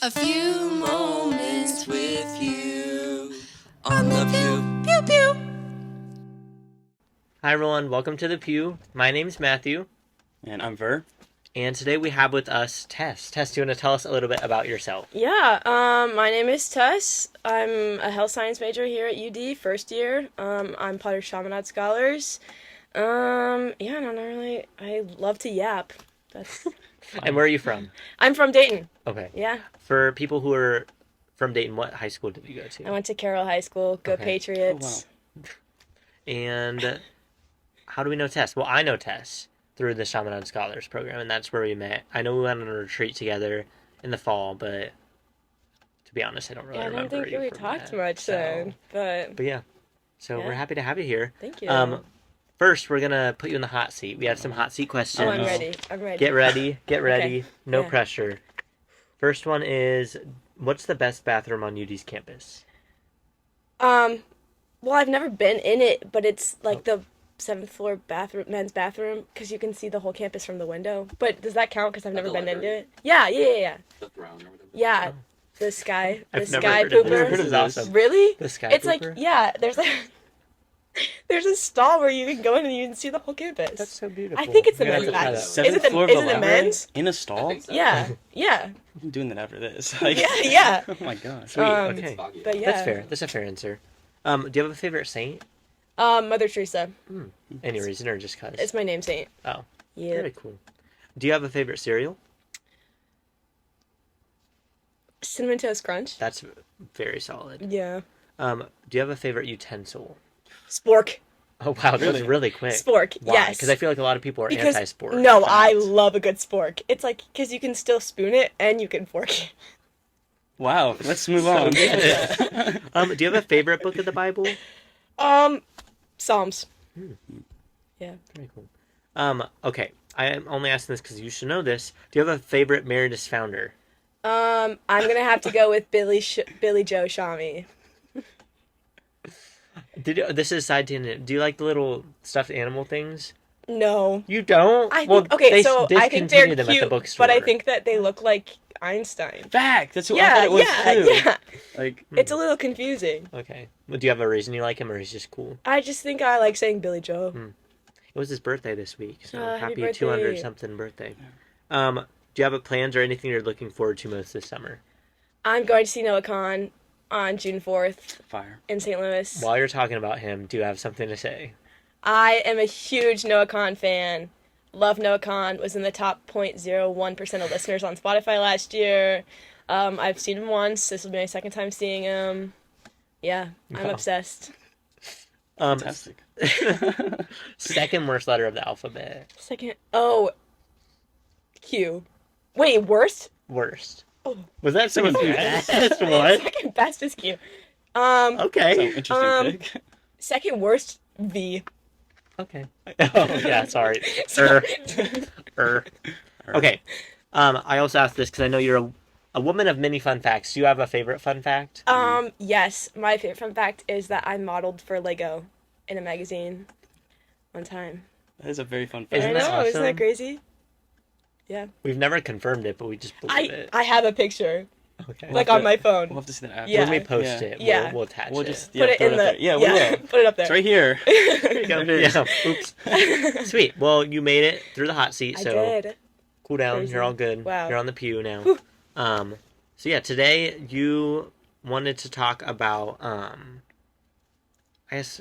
A few moments with you on the pew, pew, pew. Hi everyone, welcome to the Pew. My name's Matthew. And I'm Ver. And today we have with us Tess. Tess, do you want to tell us a little bit about yourself? Yeah, my name is Tess. I'm a health science major here at UD, first year. I'm part of Chaminade Scholars. I love to yap. That's. And where are you from? I'm from Dayton. Okay. Yeah. For people who are from Dayton, what high school did you go to? I went to Carroll High School. Go Okay. Patriots. Oh, wow. And how do we know Tess? Well, I know Tess through the Chaminade Scholars program, and that's where we met. I know we went on a retreat together in the fall, but to be honest, I don't really Yeah, I remember don't think you we from talked that, much so- then, but yeah. So Yeah. we're happy to have you here. thank you. First, we're going to put you in the hot seat. We have some hot seat questions. Oh, I'm no. ready. I'm ready. Get ready. Get ready. Okay. No Yeah. pressure. First one is, what's the best bathroom on UD's campus? Well, I've never been in it, but it's like the 7th floor bathroom, men's bathroom, because you can see the whole campus from the window. But does that count? Because I've never the been into library? it. Yeah. The throne or whatever. Yeah, Oh. the sky I've never sky heard of pooper. this. Heard of This is this. awesome. Really? The sky It's pooper? like, yeah, there's a stall where you can go in and you can see the whole campus. That's so beautiful. I think it's the We're gonna men's have to bathroom. try that. Is it the- Floor of is the it the library? men's? In a I stall? think so. Yeah. I'm doing that after this. Like, Yeah. Oh my gosh. Sweet. Um, Okay. It's foggy. But yeah. That's fair. That's a fair answer. Do you have a favorite saint? Mother Teresa. Any reason or just cause? It's my name saint. Oh, Yeah. very cool. Do you have a favorite cereal? Cinnamon Toast Crunch. That's very solid. Yeah. Do you have a favorite utensil? Spork. Oh wow, that was Really? really quick. Spork. Why? Yes. Because I feel like a lot of people are Because anti-sport. no, I love a good spork. It's like because you can still spoon it and you can fork it. Wow. Let's move on. Do you have a favorite book of the Bible? Psalms. Yeah. Very cool. Okay. I am only asking this because you should know this. Do you have a favorite Meredith founder? I'm gonna have to go with Billy Joe Shami. This is side tangent. Do you like the little stuffed animal things? No. You don't? I Well, think, okay, they so I think they're discontinued them at the cute, bookstore. but I think that they look like Einstein. Fact. That's what I Yeah, thought it was too. yeah. Like, It's a little confusing. Okay. Well, do you have a reason you like him, or he's just cool? I just think I like saying Billy Joe. It was his birthday this week, so Happy happy birthday. 200 something birthday. Do you have plans or anything you're looking forward to most this summer? I'm going to see Noah Khan on June 4th fire. in St. Louis. While you're talking about him, do you have something to say? I am a huge Noah Khan fan. Love Noah Khan. Was in the top 0.01% of listeners on Spotify last year. I've seen him once. This will be my second time seeing him. Yeah, I'm Wow. obsessed. Fantastic. Second worst letter of the alphabet. Second. Oh. Q. Wait, worst? Worst. Oh. Was that someone's best? What? Second best is Q. So Okay. interesting pick. Second worst, V. Okay. Oh, yeah, sorry. Okay. I also asked this because I know you're a woman of many fun facts. Do you have a favorite fun fact? Yes, my favorite fun fact is that I modeled for Lego in a magazine one time. That is a very fun fact. Isn't I that know, isn't awesome? that crazy? Yeah. We've never confirmed it, but we just believe it. I have a picture, Okay. like have on to- my phone. We'll have to see that after. Yeah. When we post Yeah. it, Yeah. we'll attach We'll it. just Put it throw in up the there. Yeah, we will. Put it up there. It's right here. There you go. It is. Yeah. Oops. Sweet. Well, you made it through the hot seat, I so did. cool down. Crazy. You're all good. Wow. You're on the pew now. So yeah, today you wanted to talk about I guess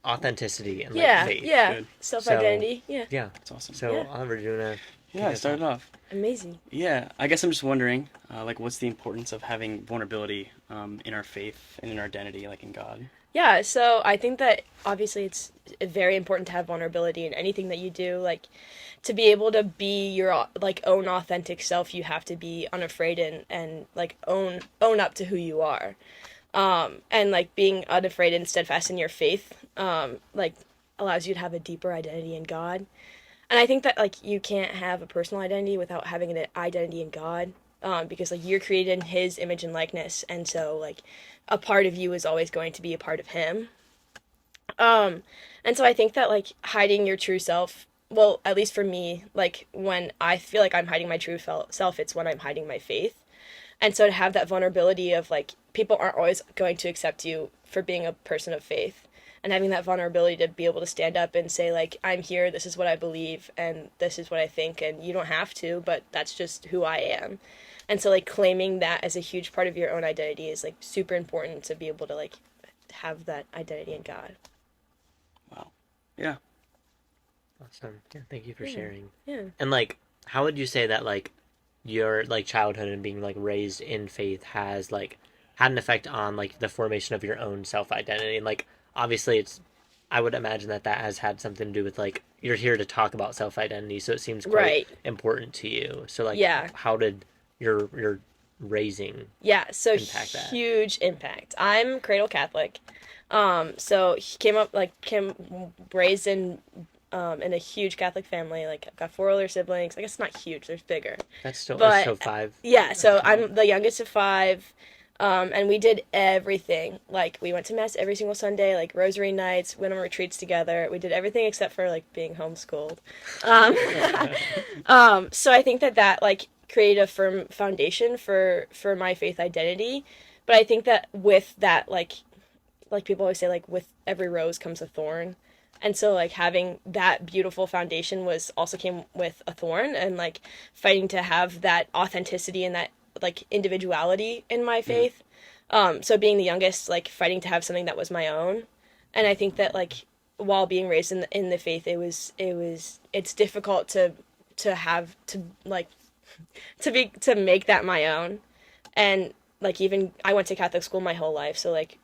authenticity and like faith. Yeah. Good. Self-identity. Yeah. Yeah. That's awesome. So Yeah. Oliver, do you wanna Yeah, I started off. Amazing. Yeah, I guess I'm just wondering, like, what's the importance of having vulnerability in our faith and in our identity, like in God? Yeah, so I think that obviously it's very important to have vulnerability in anything that you do. Like, to be able to be your like own authentic self, you have to be unafraid and like own up to who you are. And like being unafraid and steadfast in your faith, like allows you to have a deeper identity in God. And I think that like you can't have a personal identity without having an identity in God, because like you're created in His image and likeness, and so like a part of you is always going to be a part of Him. And so I think that like hiding your true self, well, at least for me, like when I feel like I'm hiding my true self, it's when I'm hiding my faith. And so to have that vulnerability of like people aren't always going to accept you for being a person of faith, and having that vulnerability to be able to stand up and say like, I'm here, this is what I believe, and this is what I think, and you don't have to, but that's just who I am. And so like claiming that as a huge part of your own identity is like super important to be able to like have that identity in God. Wow. Yeah. Awesome. Yeah, thank you for sharing. Yeah. And like, how would you say that like your like childhood and being like raised in faith has like had an effect on like the formation of your own self identity? And like, obviously, it's I would imagine that that has had something to do with like you're here to talk about self identity, so it seems quite Right. important to you. So like, Yeah. how did your raising Yeah, so impact that? huge impact. I'm cradle Catholic. So he came raised in a huge Catholic family. Like I've got 4 older siblings. I guess not huge, there's bigger. That's still But so 5. yeah, so I'm the youngest of 5. And we did everything. Like we went to mass every single Sunday, like rosary nights, went on retreats together. We did everything except for like being homeschooled. So I think that like created a firm foundation for my faith identity. But I think that with that like people always say like with every rose comes a thorn. And so like having that beautiful foundation was also came with a thorn, and like fighting to have that authenticity and that like individuality in my faith. So being the youngest, like fighting to have something that was my own. And I think that like while being raised in the faith, it's difficult to have to like to make that my own. And like even I went to Catholic school my whole life, so like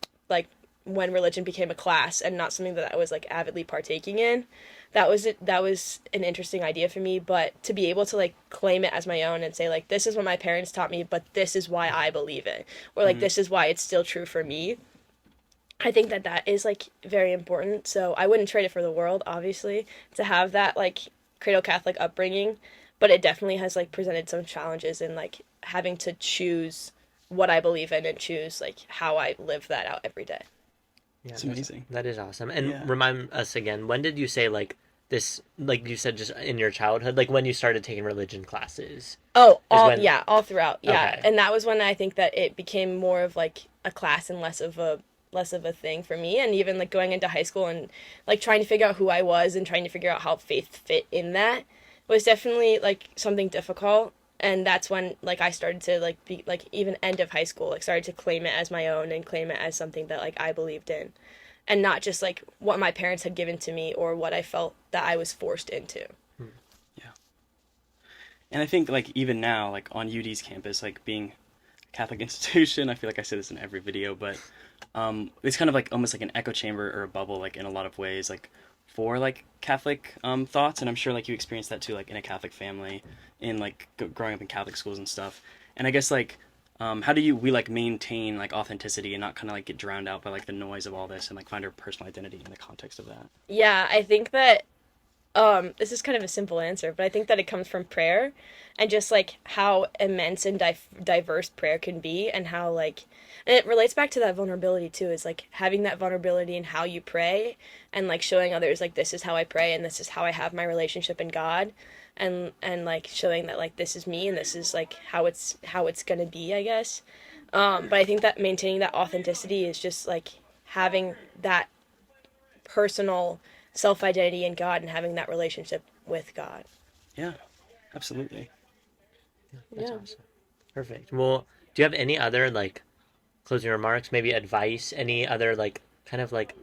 when religion became a class and not something that I was like avidly partaking in, that was an interesting idea for me. But to be able to like claim it as my own and say like, this is what my parents taught me, but this is why I believe it, or like this is why it's still true for me, I think that is like very important. So I wouldn't trade it for the world, obviously, to have that like cradle Catholic upbringing, but it definitely has like presented some challenges in like having to choose what I believe in and choose like how I live that out every day. Yeah, It's amazing. That is awesome. And Yeah. remind us again, when did you say like this, like you said, just in your childhood, like when you started taking religion classes? Oh, when- all throughout. Yeah. Okay. And that was when I think that it became more of like a class and less of a thing for me. And even like going into high school and like trying to figure out who I was and trying to figure out how faith fit in that was definitely like something difficult. And that's when like I started to like be like even end of high school, like started to claim it as my own and claim it as something that like I believed in, and not just like what my parents had given to me or what I felt that I was forced into. Yeah. And I think like even now, like on UD's campus, like being a Catholic institution, I feel like I say this in every video, but it's kind of like almost like an echo chamber or a bubble, like in a lot of ways, like for like Catholic thoughts. And I'm sure like you experienced that too, like in a Catholic family, in like growing up in Catholic schools and stuff. And I guess like how do we like maintain like authenticity and not kind of like get drowned out by like the noise of all this and like find our personal identity in the context of that? Yeah, I think that this is kind of a simple answer, but I think that it comes from prayer and just like how immense and diverse prayer can be, and how like, and it relates back to that vulnerability too, is like having that vulnerability in how you pray and like showing others like, this is how I pray and this is how I have my relationship in God, and like showing that like this is me and this is like how it's gonna be, I guess. But I think that maintaining that authenticity is just like having that personal self-identity in God and having that relationship with God. Yeah, absolutely. That's Yeah. awesome. Perfect. Well, do you have any other like closing remarks, maybe advice, any other like kind of like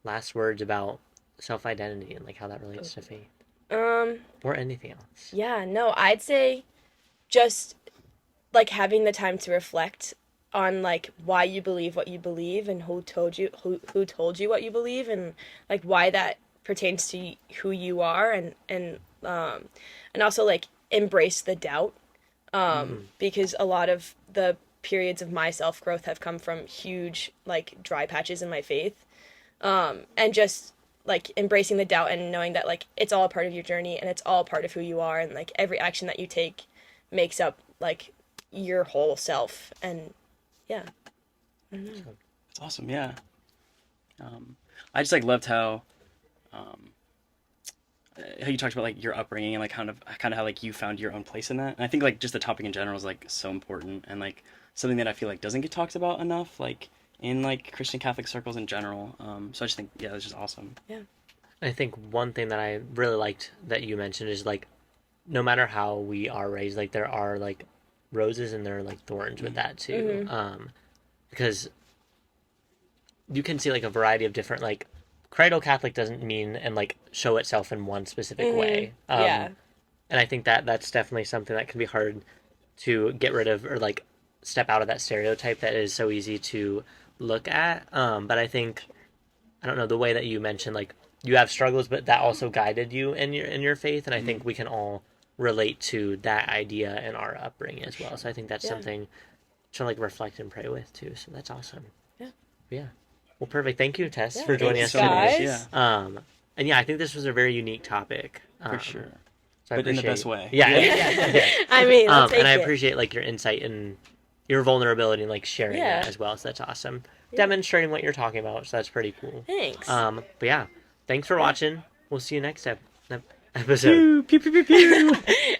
last words about self-identity and like how that relates to faith or anything else? Yeah, no, I'd say just like having the time to reflect on like why you believe what you believe and who told you what you believe, and like why that pertains to who you are, and also like embrace the doubt, because a lot of the periods of my self-growth have come from huge like dry patches in my faith, and just like embracing the doubt and knowing that like it's all a part of your journey and it's all part of who you are, and like every action that you take makes up like your whole self. And yeah. It's awesome. Yeah. I just like loved how how you talked about like your upbringing and like kind of how like you found your own place in that. And I think like just the topic in general is like so important and like something that I feel like doesn't get talked about enough, like in like Christian Catholic circles in general. So I just think that's just awesome. Yeah. I think one thing that I really liked that you mentioned is like no matter how we are raised, like there are like roses and there are like thorns with that too. Because you can see like a variety of different like cradle Catholic doesn't mean and like show itself in one specific way. Yeah. And I think that that's definitely something that can be hard to get rid of or like step out of that stereotype that is so easy to look at. But I think, I don't know, the way that you mentioned like you have struggles, but that also guided you in your faith, and I think we can all relate to that idea in our upbringing as well. So I think that's something to like reflect and pray with too. So that's awesome. Yeah. Well, perfect. Thank you, Tess, for joining us guys. today. Yeah, And yeah, I think this was a very unique topic. for sure. So I But in the appreciate- best way. Yeah. I mean, I'll take and I it. appreciate like your insight and your vulnerability and like sharing that as well. So that's awesome. Demonstrating what you're talking about. So that's pretty cool. Thanks. But yeah, thanks for watching. We'll see you next episode. Pew, pew, pew, pew, pew.